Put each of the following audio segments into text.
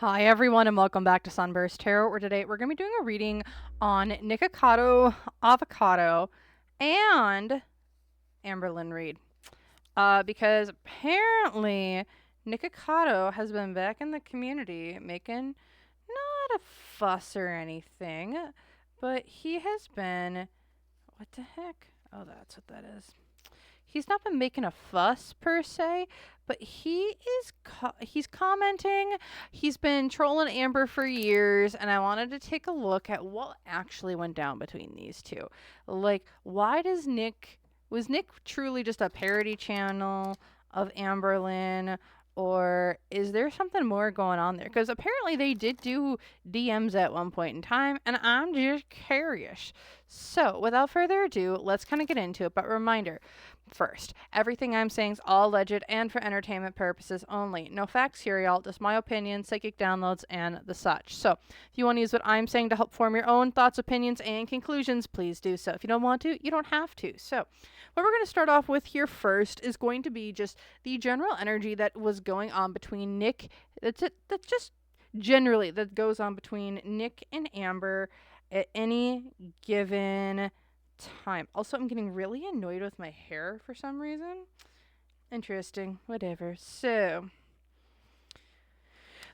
Hi everyone and welcome back to SunBurst Tarot, where today we're going to be doing a reading on Nikocado Avocado and Amberlynn Reid. Because apparently Nikocado has been back in the community making not a fuss or anything, but he has been... What the heck? Oh, that's what that is. He's not been making a fuss per se, but he's commenting. He's been trolling Amber for years, and I wanted to take a look at what actually went down between these two. Like, why does was Nick truly just a parody channel of Amberlynn, or is there something more going on there? Because apparently they did do DMs at one point in time, and I'm just curious. So, without further ado, let's kind of get into it. But reminder, first, everything I'm saying is all alleged and for entertainment purposes only. No facts here, y'all. Just my opinion, psychic downloads, and the such. So, if you want to use what I'm saying to help form your own thoughts, opinions, and conclusions, please do so. If you don't want to, you don't have to. So, what we're going to start off with here first is going to be just the general energy that was going on between Nick. That's just generally that goes on between Nick and Amber at any given time. Also, I'm getting really annoyed with my hair for some reason. Interesting. Whatever. So,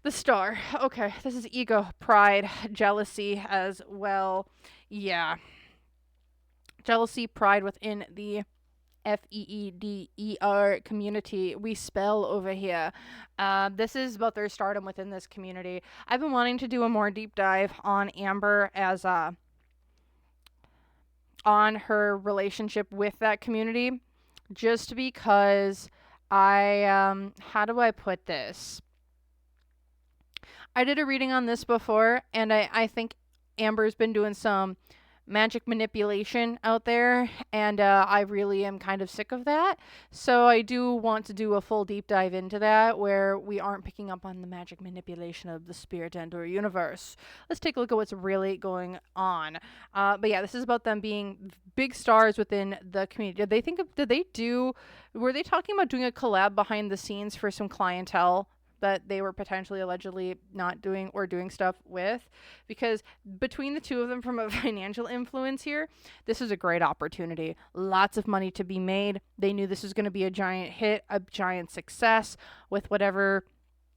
the star. Okay, this is ego, pride, jealousy as well. Yeah. Jealousy, pride within the FEEDER community we spell over here. This is about their stardom within this community. I've been wanting to do a more deep dive on Amber as on her relationship with that community, just because how do I put this? I did a reading on this before, and I think Amber's been doing some magic manipulation out there, and I really am kind of sick of that. So I do want to do a full deep dive into that, where we aren't picking up on the magic manipulation of the spirit and or universe. Let's take a look at what's really going on. But yeah, this is about them being big stars within the community. Were they talking about doing a collab behind the scenes for some clientele that they were potentially allegedly not doing or doing stuff with? Because between the two of them, from a financial influence here, this is a great opportunity. Lots of money to be made. They knew this was going to be a giant hit, a giant success with whatever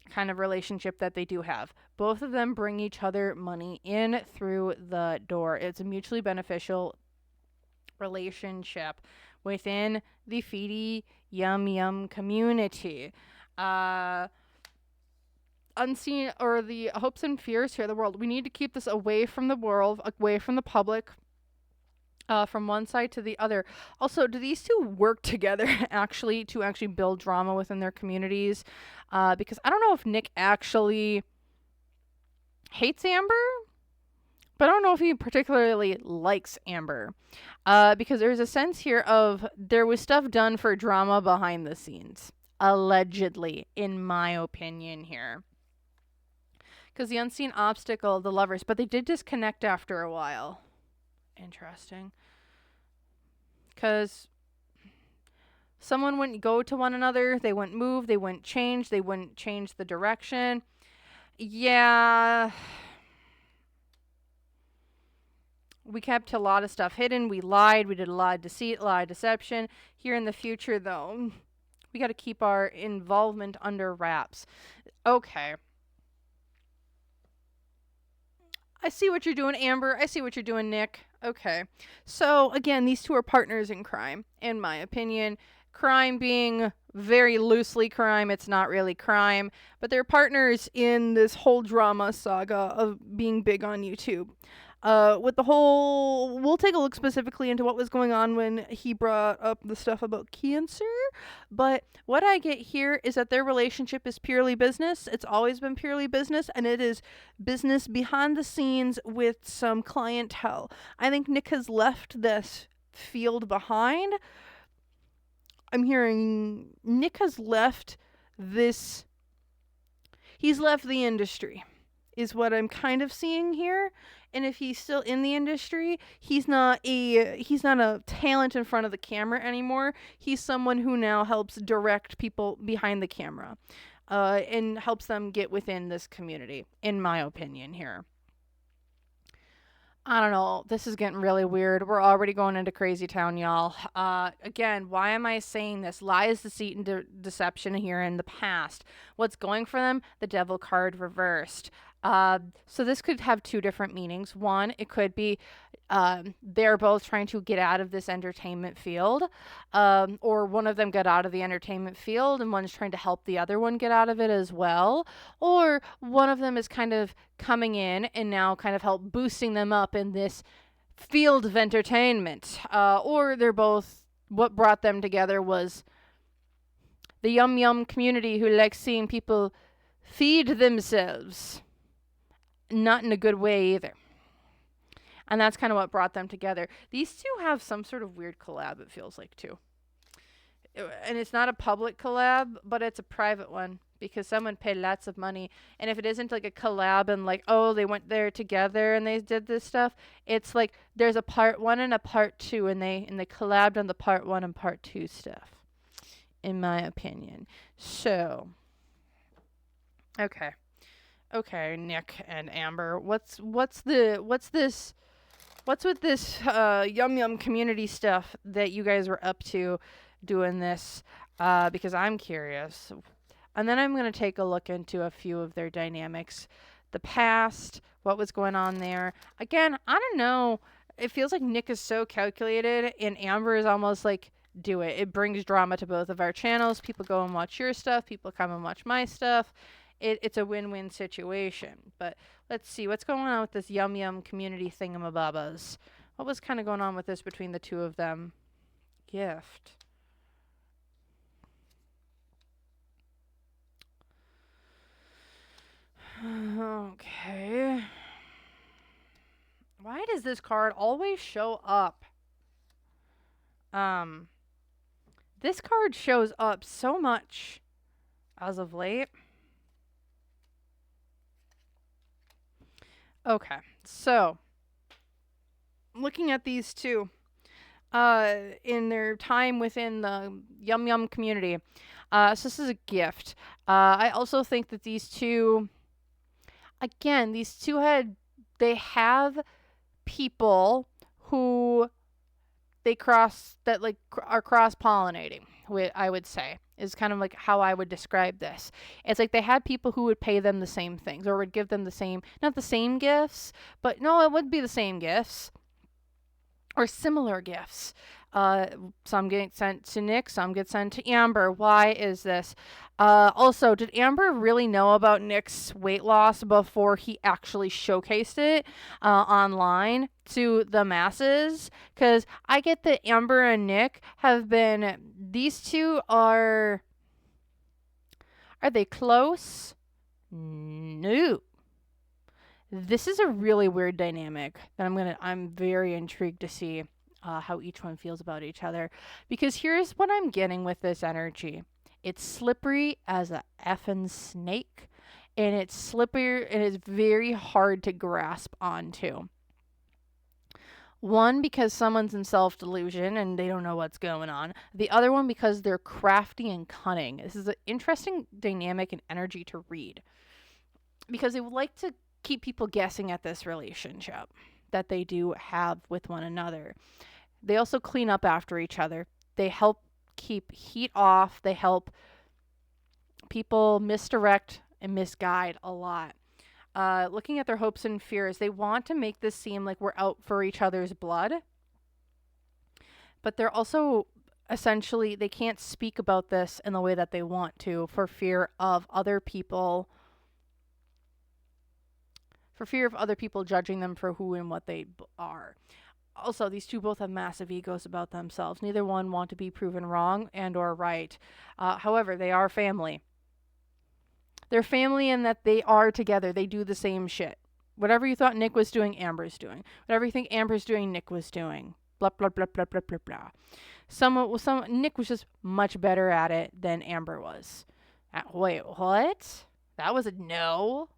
kind of relationship that they do have. Both of them bring each other money in through the door. It's a mutually beneficial relationship within the Feedy Yum Yum community. Unseen, or the hopes and fears here, the world. We need to keep this away from the world, away from the public, from one side to the other. Also, do these two work together actually to build drama within their communities? Because I don't know if Nick actually hates Amber, but I don't know if he particularly likes Amber. Because there's a sense here of there was stuff done for drama behind the scenes. Allegedly, in my opinion here. Because the unseen obstacle, the lovers, but they did disconnect after a while. Interesting. Because someone wouldn't go to one another, they wouldn't move, they wouldn't change the direction. Yeah. We kept a lot of stuff hidden, we lied, we did a lot of deceit, a lot of deception. Here in the future, though, we got to keep our involvement under wraps. Okay. I see what you're doing, Amber. I see what you're doing, Nick. Okay. So, again, these two are partners in crime, in my opinion. Crime being very loosely crime. It's not really crime. But they're partners in this whole drama saga of being big on YouTube. We'll take a look specifically into what was going on when he brought up the stuff about cancer. But what I get here is that their relationship is purely business. It's always been purely business, and it is business behind the scenes with some clientele. I think Nick has left this field behind. I'm hearing Nick has left this. He's left the industry, is what I'm kind of seeing here. And if he's still in the industry, he's not a talent in front of the camera anymore. He's someone who now helps direct people behind the camera. and helps them get within this community, in my opinion here. I don't know. This is getting really weird. We're already going into crazy town, y'all. Again, why am I saying this? Lies, deceit, and deception here in the past. What's going for them? The devil card reversed. So this could have two different meanings. One, it could be they're both trying to get out of this entertainment field, or one of them got out of the entertainment field and one's trying to help the other one get out of it as well. Or one of them is kind of coming in and now kind of help boosting them up in this field of entertainment. Or they're both, what brought them together was the yum yum community who likes seeing people feed themselves. Not in a good way either. And that's kind of what brought them together. These two have some sort of weird collab, it feels like, too. And it's not a public collab, but it's a private one because someone paid lots of money. And if it isn't like a collab and like, oh, they went there together and they did this stuff, it's like there's a part 1 and a part 2, and they collabed on the part 1 and part 2 stuff, in my opinion. So, okay, Nick and Amber, what's with this yum yum community stuff that you guys were up to doing this? Because I'm curious. And then I'm going to take a look into a few of their dynamics. The past, what was going on there. Again, I don't know. It feels like Nick is so calculated and Amber is almost like, do it. It brings drama to both of our channels. People go and watch your stuff. People come and watch my stuff. It's a win-win situation. But let's see. What's going on with this yum yum community thingamabobas? What was kind of going on with this between the two of them? Gift. Okay. Why does this card always show up? This card shows up so much as of late. Okay, so looking at these two in their time within the Yum Yum community. So this is a gift. I also think that these two, again, they have people who they are cross-pollinating, I would say, is kind of like how I would describe this. It's like they had people who would pay them the same things or would give them the same, not the same gifts, but no, it would be the same gifts or similar gifts. Some get sent to Nick, some get sent to Amber. Why is this? Also, did Amber really know about Nick's weight loss before he actually showcased it online to the masses? Because I get that Amber and Nick have been, these two are they close? No. This is a really weird dynamic that I'm very intrigued to see how each one feels about each other. Because here's what I'm getting with this energy. It's slippery as a effing snake. And it's slippery and it's very hard to grasp onto. One, because someone's in self-delusion and they don't know what's going on. The other one, because they're crafty and cunning. This is an interesting dynamic and energy to read. Because they would like to keep people guessing at this relationship that they do have with one another. They also clean up after each other. They help keep heat off. They help people misdirect and misguide a lot. Looking at their hopes and fears, they want to make this seem like we're out for each other's blood. But they're also essentially, they can't speak about this in the way that they want to for fear of other people judging them for who and what they are. Also, these two both have massive egos about themselves. Neither one want to be proven wrong and or right. However, they are family. They're family in that they are together. They do the same shit. Whatever you thought Nick was doing, Amber's doing. Whatever you think Amber's doing, Nick was doing. Blah, blah, blah, blah, blah, blah, blah. Nick was just much better at it than Amber was. Wait, what? That was a no?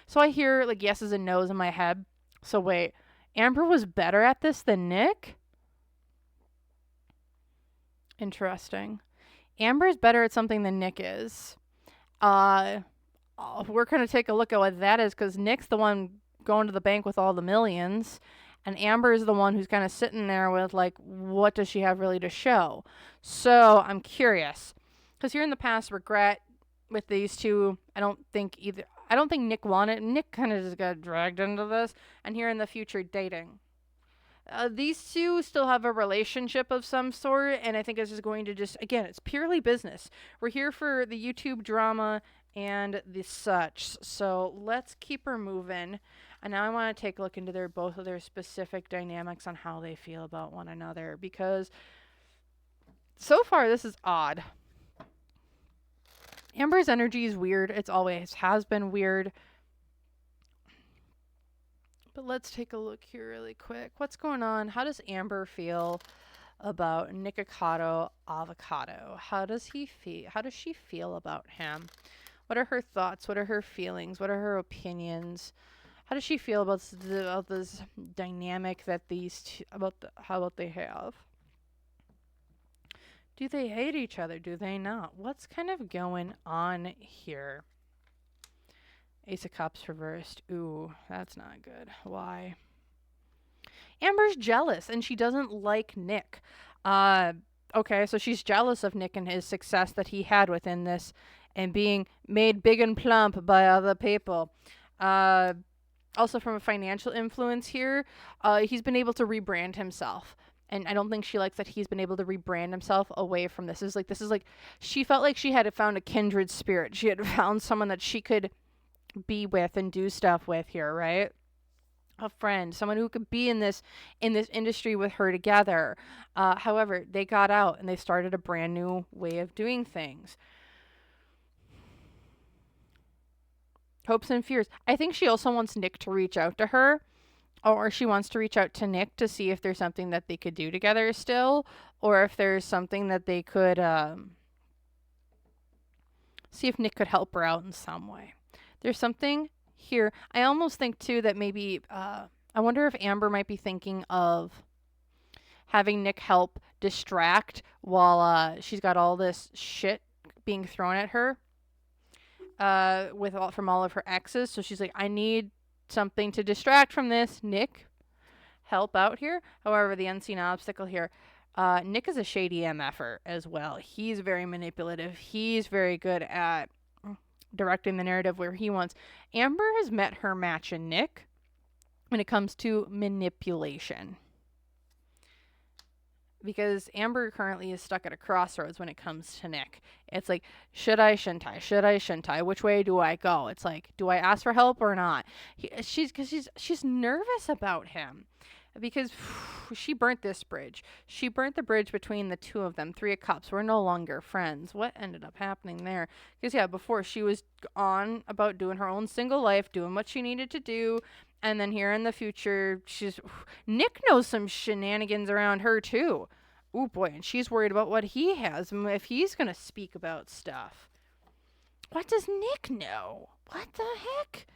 So I hear like yeses and nos in my head. So wait, Amber was better at this than Nick? Interesting. Amber is better at something than Nick is. Uh, we're going to take a look at what that is, because Nick's the one going to the bank with all the millions, and Amber is the one who's kind of sitting there with, like, what does she have really to show? So I'm curious, because here in the past, regret with these two, I don't think Nick wanted. Nick kind of just got dragged into this, and here in the future, dating. These two still have a relationship of some sort, and I think this is going to just, again, it's purely business. We're here for the YouTube drama and the such. So let's keep her moving. And now I want to take a look into both of their specific dynamics on how they feel about one another, because so far this is odd. Amber's energy is weird. It's always has been weird. But let's take a look here really quick. What's going on? How does Amber feel about Nikocado Avocado? How does he feel? How does she feel about him? What are her thoughts? What are her feelings? What are her opinions? How does she feel about this dynamic that these two, how they have? Do they hate each other? Do they not? What's kind of going on here? Ace of Cups reversed. Ooh, that's not good. Why? Amber's jealous, and she doesn't like Nick. Okay, so she's jealous of Nick and his success that he had within this and being made big and plump by other people. Also, from a financial influence here, he's been able to rebrand himself. And I don't think she likes that he's been able to rebrand himself away from this. This is like she felt like she had found a kindred spirit. She had found someone that she could be with and do stuff with here, right? A friend, someone who could be in this industry with her together. However, they got out and they started a brand new way of doing things. Hopes and fears. I think she also wants Nick to reach out to her, or she wants to reach out to Nick to see if there's something that they could do together still, or if there's something that they could see if Nick could help her out in some way. There's something here. I almost think too that maybe I wonder if Amber might be thinking of having Nick help distract while she's got all this shit being thrown at her from all of her exes. So she's like, I need something to distract from this. Nick, help out here. However, the unseen obstacle here. Nick is a shady MFer as well. He's very manipulative. He's very good at directing the narrative where he wants. Amber has met her match in Nick when it comes to manipulation. Because Amber currently is stuck at a crossroads when it comes to Nick. It's like, should I, shouldn't I? Should I, shouldn't I? Which way do I go? It's like, do I ask for help or not? She's nervous about him. Because she burnt this bridge. She burnt the bridge between the two of them. 3 of Cups. We're no longer friends. What ended up happening there? Because, yeah, before she was on about doing her own single life, doing what she needed to do. And then here in the future, Nick knows some shenanigans around her, too. Ooh, boy, and she's worried about what he has, if he's going to speak about stuff. What does Nick know? What the heck?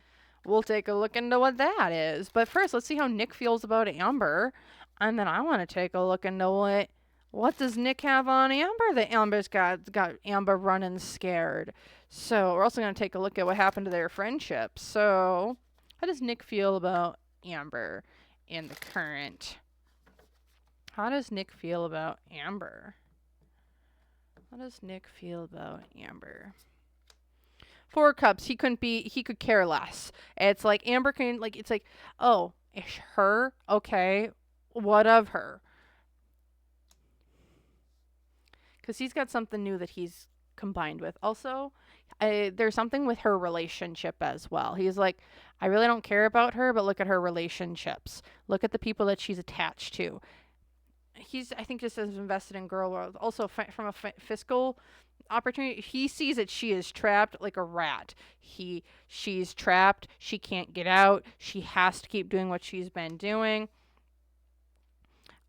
We'll take a look into what that is. But first, let's see how Nick feels about Amber. And then I want to take a look into what does Nick have on Amber that Amber's got Amber running scared. So we're also going to take a look at what happened to their friendship. So how does Nick feel about Amber in the current? How does Nick feel about Amber? How does Nick feel about Amber? 4 Cups. He could care less. It's like Amber can, like, it's like, oh, it's her? Okay. What of her? Because he's got something new that he's combined with. Also, there's something with her relationship as well. He's like, I really don't care about her, but look at her relationships. Look at the people that she's attached to. He's, I think, just as invested in Girl World. Also, from a fiscal opportunity, he sees that she is trapped like a rat. She's trapped. She can't get out. She has to keep doing what she's been doing.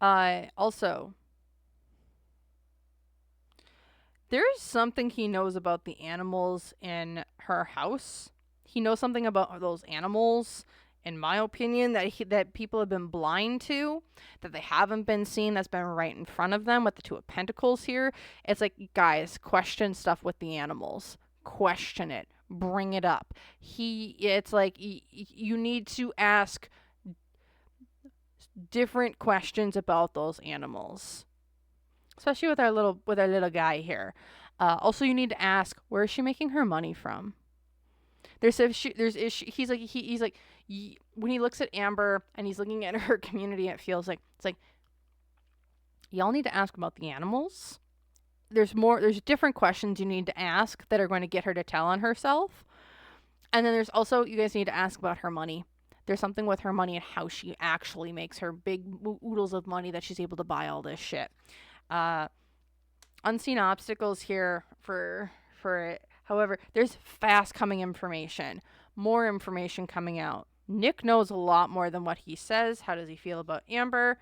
Also, there's something he knows about the animals in her house. He knows something about those animals in my opinion, that people have been blind to, that they haven't been seeing, that's been right in front of them with the Two of Pentacles here. It's like, guys, question stuff with the animals. Question it. Bring it up. It's like, you need to ask different questions about those animals, especially with our little guy here. Also, you need to ask, where is she making her money from? He's like, when he looks at Amber and he's looking at her community, it feels like, it's like, y'all need to ask about the animals. There's different questions you need to ask that are going to get her to tell on herself. And then there's also, you guys need to ask about her money. There's something with her money and how she actually makes her big oodles of money that she's able to buy all this shit. Unseen obstacles here for it. However, there's fast coming information. More information coming out. Nick knows a lot more than what he says. How does he feel about Amber?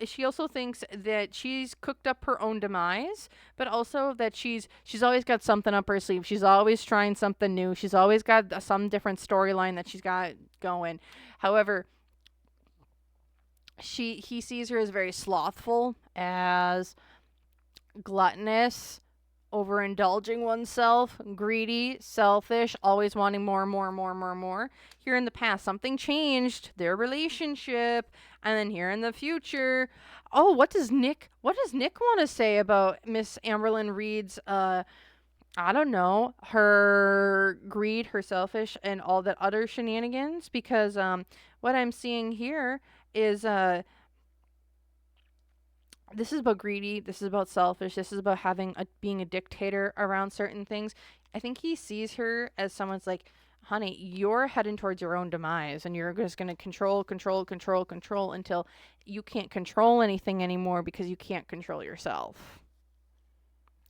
She also thinks that she's cooked up her own demise, but also that she's always got something up her sleeve. She's always trying something new. She's always got some different storyline that she's got going. However, he sees her as very slothful, as gluttonous, overindulging oneself, greedy, selfish, always wanting more. Here in the past, something changed their relationship, and then here in the future, what does Nick want to say about Miss Amberlynn Reid's I don't know, her greed, her selfish, and all that other shenanigans? Because what I'm seeing here is this is about greedy. This is about selfish. This is about being a dictator around certain things. I think he sees her as someone's like, honey, you're heading towards your own demise, and you're just going to control until you can't control anything anymore because you can't control yourself.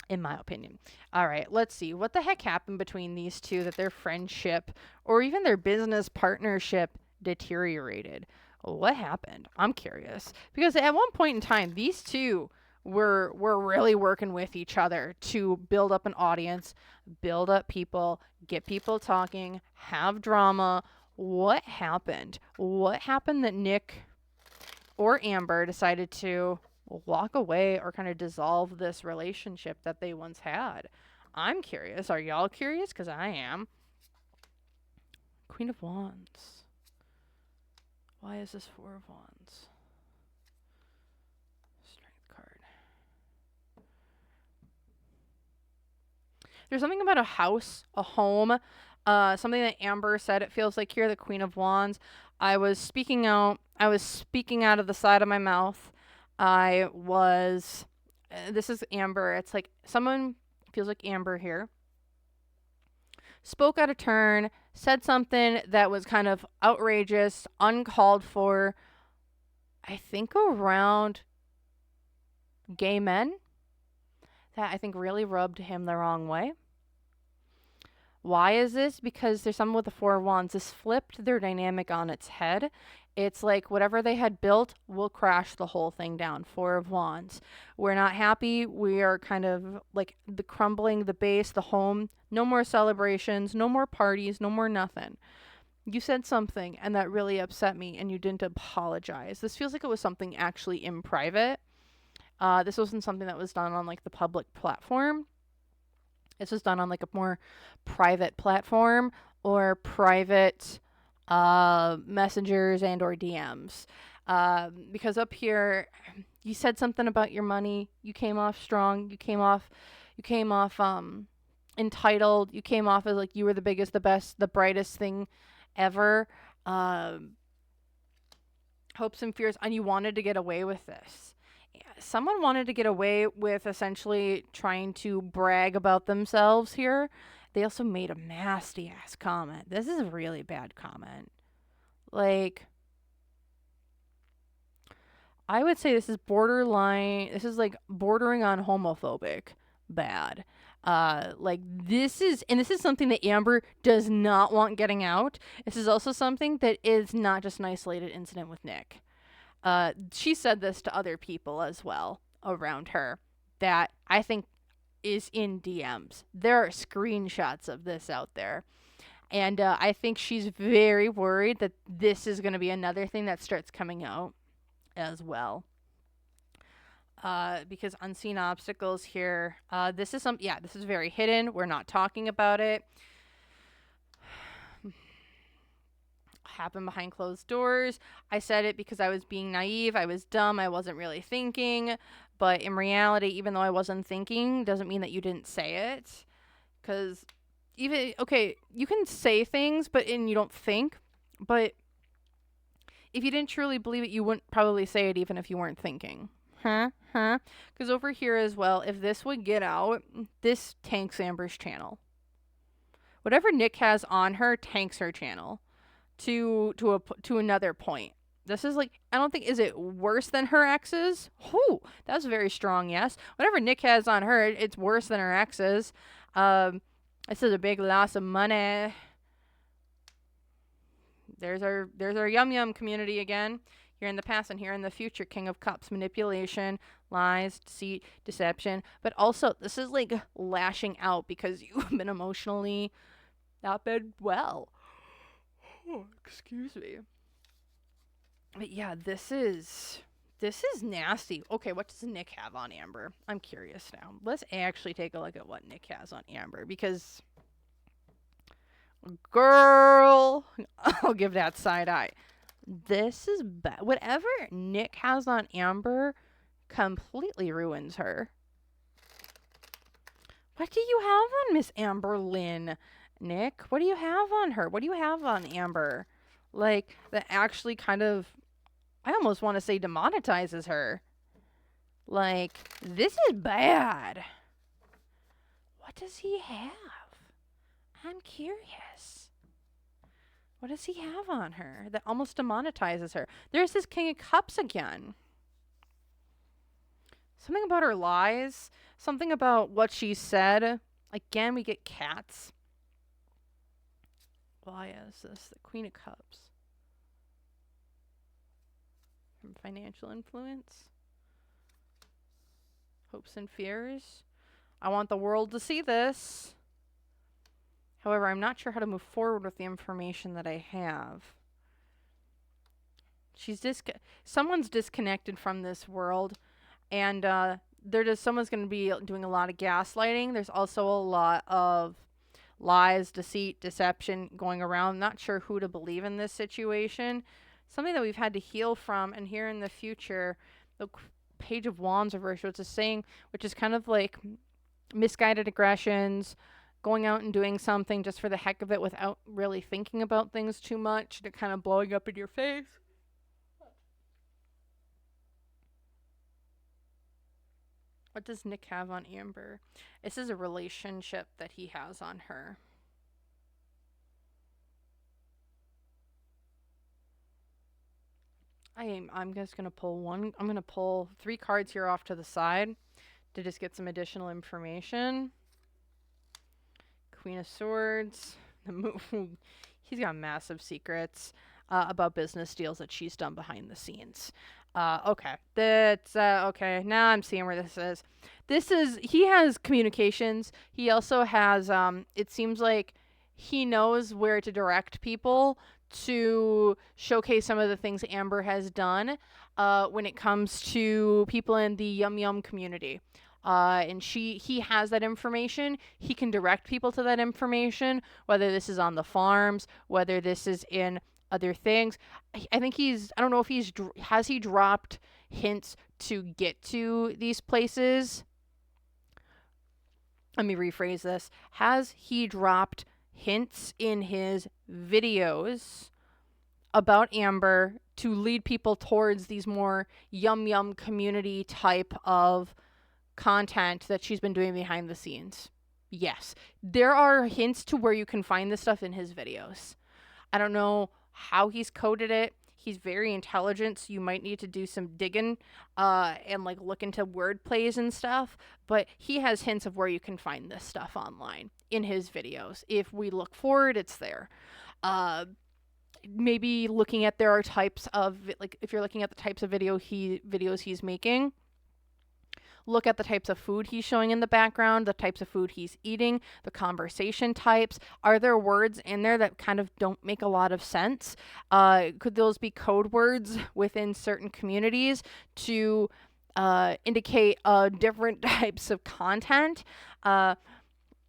In my opinion. All right, let's see. What the heck happened between these two that their friendship or even their business partnership deteriorated? What happened? I'm curious. Because at one point in time, these two were really working with each other to build up an audience, build up people, get people talking, have drama. What happened? What happened that Nick or Amber decided to walk away or kind of dissolve this relationship that they once had? I'm curious. Are y'all curious? Because I am. Queen of Wands. Why is this Four of Wands? Strength card. There's something about a house, a home, something that Amber said. It feels like here, the Queen of Wands. I was speaking out of the side of my mouth. This is Amber. It's like someone feels like Amber here. Spoke out of turn, said something that was kind of outrageous, uncalled for, I think around gay men, that I think really rubbed him the wrong way. Why is this? Because there's someone with the Four of Wands. This flipped their dynamic on its head. It's like whatever they had built will crash the whole thing down. Four of Wands. We're not happy. We are kind of like the crumbling, the base, the home. No more celebrations, no more parties, no more nothing. You said something and that really upset me and you didn't apologize. This feels like it was something actually in private. This wasn't something that was done on like the public platform. This was done on like a more private platform or private messengers and or DMs. Because up here, you said something about your money. You came off strong. You came off entitled. You came off as like you were the biggest, the best, the brightest thing ever. Hopes and fears, and you wanted to get away with this. Someone wanted to get away with essentially trying to brag about themselves here. They also made a nasty ass comment. This is a really bad comment. Like, I would say this is borderline. This is like bordering on homophobic bad. This is something that Amber does not want getting out. This is also something that is not just an isolated incident with Nick. She said this to other people as well around her that I think is in DMs. There are screenshots of this out there. And I think she's very worried that this is going to be another thing that starts coming out as well. Because unseen obstacles here. This is this is very hidden. We're not talking about it. Happened behind closed doors. I said it because I was being naive. I was dumb. I wasn't really thinking. But in reality, even though I wasn't thinking, doesn't mean that you didn't say it. Because even, okay, you can say things, and you don't think. But if you didn't truly believe it, you wouldn't probably say it even if you weren't thinking. Because over here as well, if this would get out, this tanks Amber's channel. Whatever Nick has on her tanks her channel to another point. This is like, I don't think, is it worse than her ex's? Whew, that was very strong, yes. Whatever Nick has on her, it's worse than her ex's. This is a big loss of money. There's our yum community again. Here in the past and here in the future. King of Cups, manipulation, lies, deceit, deception. But also, this is like lashing out because you've been emotionally not been well. Oh, excuse me. But yeah, this is nasty. Okay, what does Nick have on Amber? I'm curious now. Let's actually take a look at what Nick has on Amber, because girl, I'll give that side eye. This is bad. Whatever Nick has on Amber completely ruins her. What do you have on Miss Amberlynn, Nick? What do you have on her? What do you have on Amber? Like, that actually kind of, I almost want to say demonetizes her. Like, this is bad. What does he have? I'm curious. What does he have on her that almost demonetizes her? There's this King of Cups again. Something about her lies. Something about what she said. Again, we get cats. Why is this? The Queen of Cups. From financial influence. Hopes and fears. I want the world to see this. However, I'm not sure how to move forward with the information that I have. Someone's disconnected from this world, and someone's going to be doing a lot of gaslighting. There's also a lot of lies, deceit, deception going around. Not sure who to believe in this situation. Something that we've had to heal from, and here in the future, the Page of Wands reversed, which is kind of like misguided aggressions, going out and doing something just for the heck of it without really thinking about things too much, to kind of blowing up in your face. What does Nick have on Amber? This is a relationship that he has on her. I'm just going to pull I'm going to pull 3 cards here off to the side to just get some additional information. Queen of Swords. He's got massive secrets about business deals that she's done behind the scenes. Okay. That's okay. Now I'm seeing where this is. He has communications. He also has it seems like he knows where to direct people to showcase some of the things Amber has done when it comes to people in the Yum community. And he has that information. He can direct people to that information, whether this is on the farms, whether this is in other things. I think I don't know if has he dropped hints to get to these places? Let me rephrase this. Has he dropped hints in his videos about Amber to lead people towards these more Yum community type of content that she's been doing behind the scenes? Yes. There are hints to where you can find this stuff in his videos. I don't know how he's coded it. He's very intelligent, so you might need to do some digging and like look into word plays and stuff. But he has hints of where you can find this stuff online in his videos. If we look forward, it's there. Maybe looking at if you're looking at the types of videos he's making, look at the types of food he's showing in the background, the types of food he's eating, the conversation types. Are there words in there that kind of don't make a lot of sense? Could those be code words within certain communities to indicate different types of content?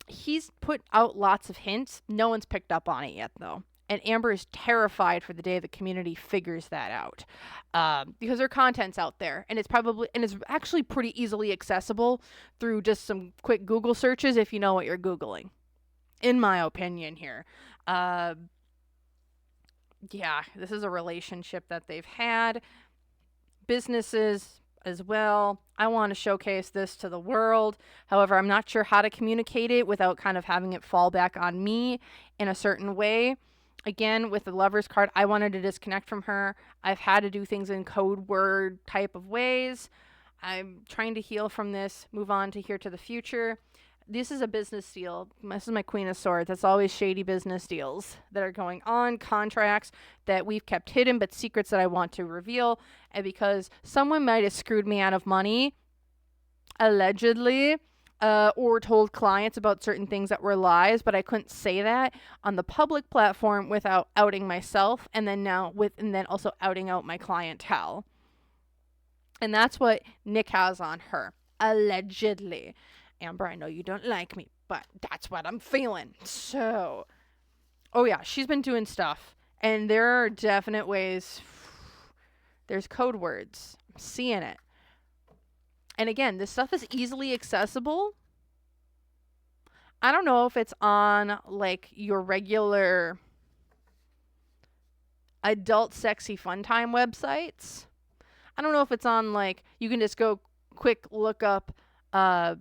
He's put out lots of hints. No one's picked up on it yet, though. And Amber is terrified for the day the community figures that out, because their content's out there, and it's actually pretty easily accessible through just some quick Google searches if you know what you're Googling, in my opinion here. Yeah, this is a relationship that they've had. Businesses as well. I want to showcase this to the world. However, I'm not sure how to communicate it without kind of having it fall back on me in a certain way. Again, with the Lover's card, I wanted to disconnect from her. I've had to do things in code word type of ways. I'm trying to heal from this, move on to here to the future. This is a business deal. This is my Queen of Swords. That's always shady business deals that are going on, contracts that we've kept hidden, but secrets that I want to reveal. And because someone might have screwed me out of money, allegedly, or told clients about certain things that were lies, but I couldn't say that on the public platform without outing myself, and then also outing out my clientele. And that's what Nick has on her, allegedly. Amber, I know you don't like me, but that's what I'm feeling. So, oh yeah, she's been doing stuff, and there are definite ways. There's code words. I'm seeing it. And again, this stuff is easily accessible. I don't know if it's on like your regular adult sexy fun time websites. I don't know if it's on like, you can just go quick look up, I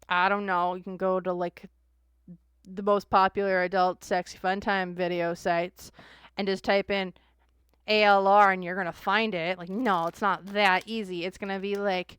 don't know, you can go to like the most popular adult sexy fun time video sites and just type in ALR and you're going to find it. Like, no, it's not that easy. It's going to be like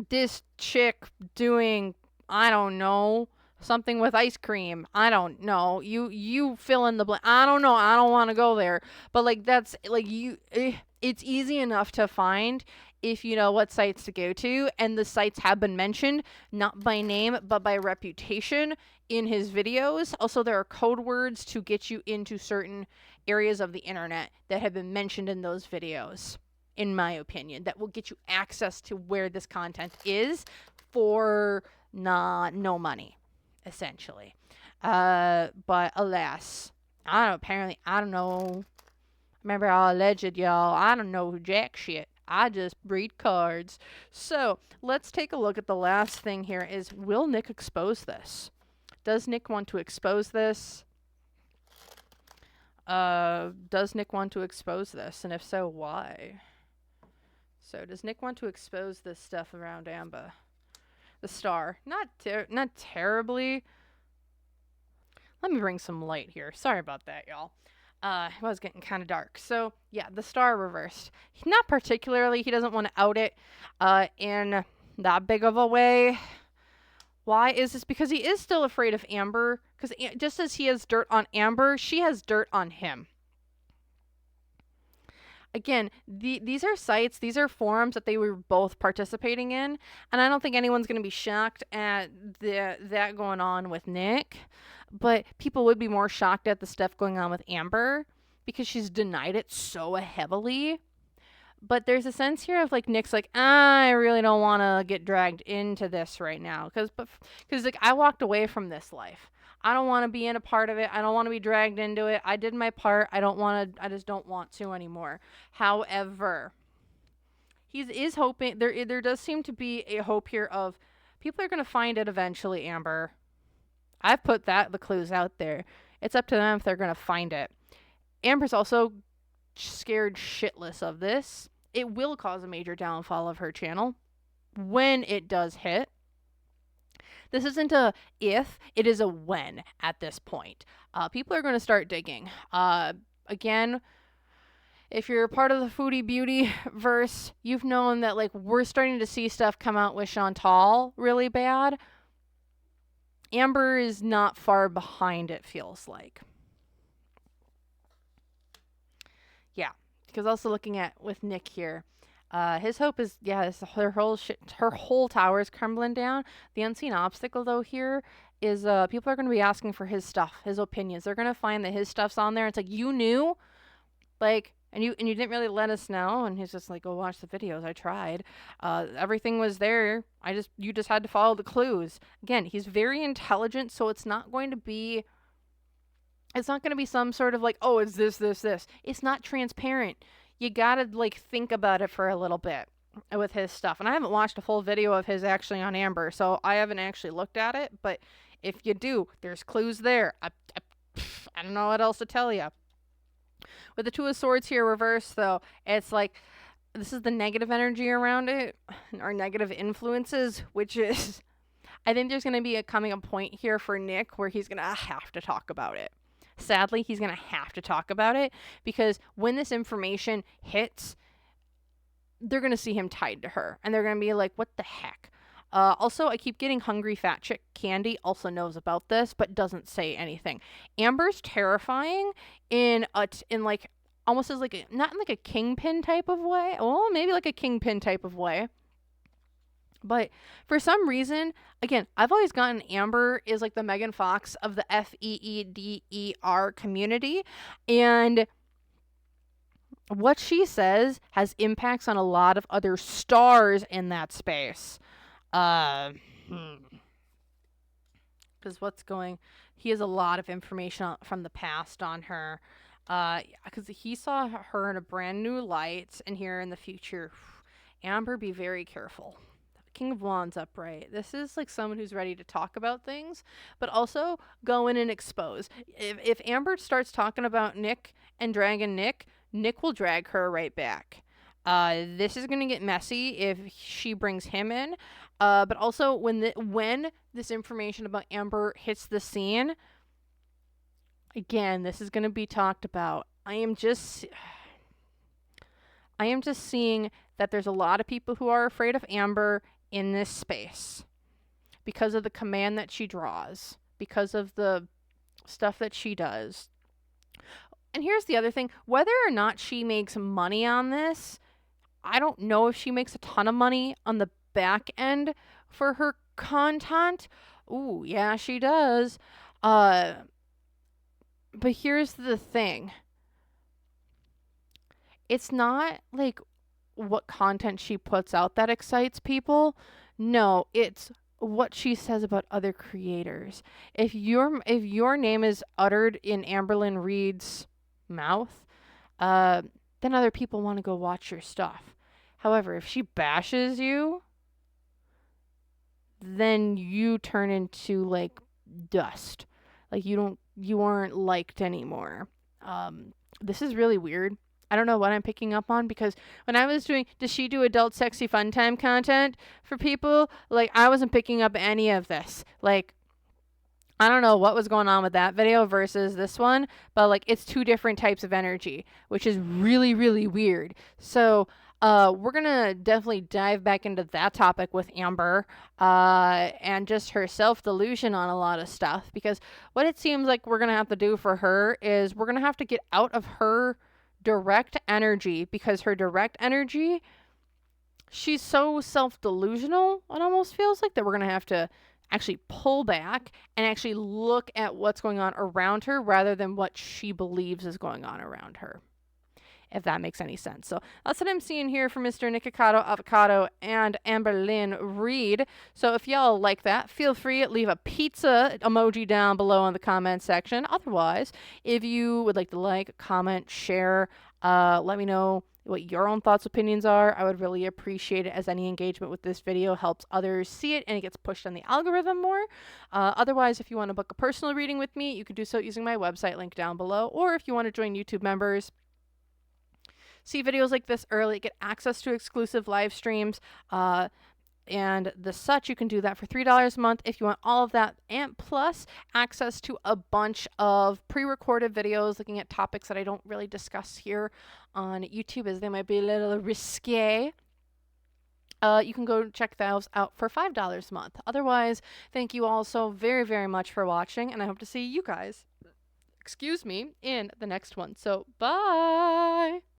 this chick doing, I don't know, something with ice cream. I don't know. You fill in the blank. I don't know. I don't want to go there. But like, that's like it's easy enough to find if you know what sites to go to, and the sites have been mentioned not by name but by reputation in his videos. Also, there are code words to get you into certain areas of the internet that have been mentioned in those videos, in my opinion, that will get you access to where this content is for no money, essentially. But alas, I don't know. Remember how alleged, y'all. I don't know jack shit. I just read cards. So let's take a look at the last thing here is, will Nick expose this? Does Nick want to expose this? Does Nick want to expose this? And if so, why? So does Nick want to expose this stuff around Amber? The star. Not terribly. Let me bring some light here. Sorry about that, y'all. It was getting kind of dark. So, yeah, the star reversed. Not particularly. He doesn't want to out it in that big of a way. Why is this? Because he is still afraid of Amber. Because just as he has dirt on Amber, she has dirt on him. Again, these are sites, these are forums that they were both participating in, and I don't think anyone's going to be shocked at that going on with Nick, but people would be more shocked at the stuff going on with Amber because she's denied it so heavily. But there's a sense here of like Nick's like, I really don't want to get dragged into this right now because like I walked away from this life. I don't want to be in a part of it. I don't want to be dragged into it. I did my part. I just don't want to anymore. However, he is hoping, there does seem to be a hope here of people are going to find it eventually, Amber. I've put the clues out there. It's up to them if they're going to find it. Amber's also scared shitless of this. It will cause a major downfall of her channel when it does hit. This isn't a if, it is a when at this point. People are going to start digging. Again, if you're a part of the Foodie Beauty verse, you've known that like we're starting to see stuff come out with Chantal really bad. Amber is not far behind, it feels like. Yeah, because also looking at with Nick here, His hope is, yeah, her whole tower is crumbling down. The unseen obstacle, though, here is people are going to be asking for his stuff, his opinions. They're going to find that his stuff's on there. It's like, you knew, like, and you didn't really let us know. And he's just like, go watch the videos. I tried. Everything was there. You just had to follow the clues. Again, he's very intelligent, so it's not going to be some sort of like, oh, it's this, this, this. It's not transparent. You gotta like think about it for a little bit with his stuff. And I haven't watched a full video of his actually on Amber, so I haven't actually looked at it. But if you do, there's clues there. I don't know what else to tell you. With the Two of Swords here reversed, though, it's like this is the negative energy around it, or negative influences, which is, I think there's going to be a point here for Nick where he's going to have to talk about it. Sadly, he's going to have to talk about it because when this information hits, they're going to see him tied to her. And they're going to be like, what the heck? Also, I keep getting Hungry Fat Chick Candy also knows about this, but doesn't say anything. Amber's terrifying in like almost as like not in like a kingpin type of way. Well, maybe like a kingpin type of way. But for some reason, again, I've always gotten Amber is like the Megan Fox of the FEEDER community. And what she says has impacts on a lot of other stars in that space. Because he has a lot of information from the past on her. Because he saw her in a brand new light. And here in the future, Amber, be very careful. King of Wands upright. This is like someone who's ready to talk about things, but also go in and expose. If Amber starts talking about Nick and dragging Nick will drag her right back. This is going to get messy if she brings him in. But also when this information about Amber hits the scene, again, this is going to be talked about. I am just seeing that there's a lot of people who are afraid of Amber in this space because of the command that she draws, because of the stuff that she does. And here's the other thing, whether or not she makes money on this, I don't know if she makes a ton of money on the back end for her content. Ooh, yeah, she does. But here's the thing. It's not like what content she puts out that excites people. No, it's what she says about other creators. If your name is uttered in Amberlynn Reid's mouth, then other people want to go watch your stuff. However, if she bashes you, then you turn into like dust. Like you aren't liked anymore. This is really weird. I don't know what I'm picking up on because when I was does she do adult sexy fun time content for people? Like, I wasn't picking up any of this. Like, I don't know what was going on with that video versus this one, but like it's two different types of energy, which is really, really weird. So, we're going to definitely dive back into that topic with Amber, and just her self-delusion on a lot of stuff, because what it seems like we're going to have to do for her is we're going to have to get out of her direct energy, because her direct energy, she's so self-delusional, it almost feels like that we're going to have to actually pull back and actually look at what's going on around her rather than what she believes is going on around her, if that makes any sense. So that's what I'm seeing here for Mr. Nikocado Avocado and Amberlynn Reid. So if y'all like that, feel free to leave a pizza emoji down below in the comment section. Otherwise, if you would like to like, comment, share, let me know what your own thoughts, opinions are. I would really appreciate it, as any engagement with this video helps others see it and it gets pushed on the algorithm more. Otherwise, if you want to book a personal reading with me, you can do so using my website link down below. Or if you want to join YouTube members, see videos like this early, get access to exclusive live streams, and the such, you can do that for $3 a month if you want all of that, and plus access to a bunch of pre-recorded videos looking at topics that I don't really discuss here on YouTube, as they might be a little risque. You can go check those out for $5 a month. Otherwise, thank you all so very, very much for watching, and I hope to see you guys, in the next one. So, bye!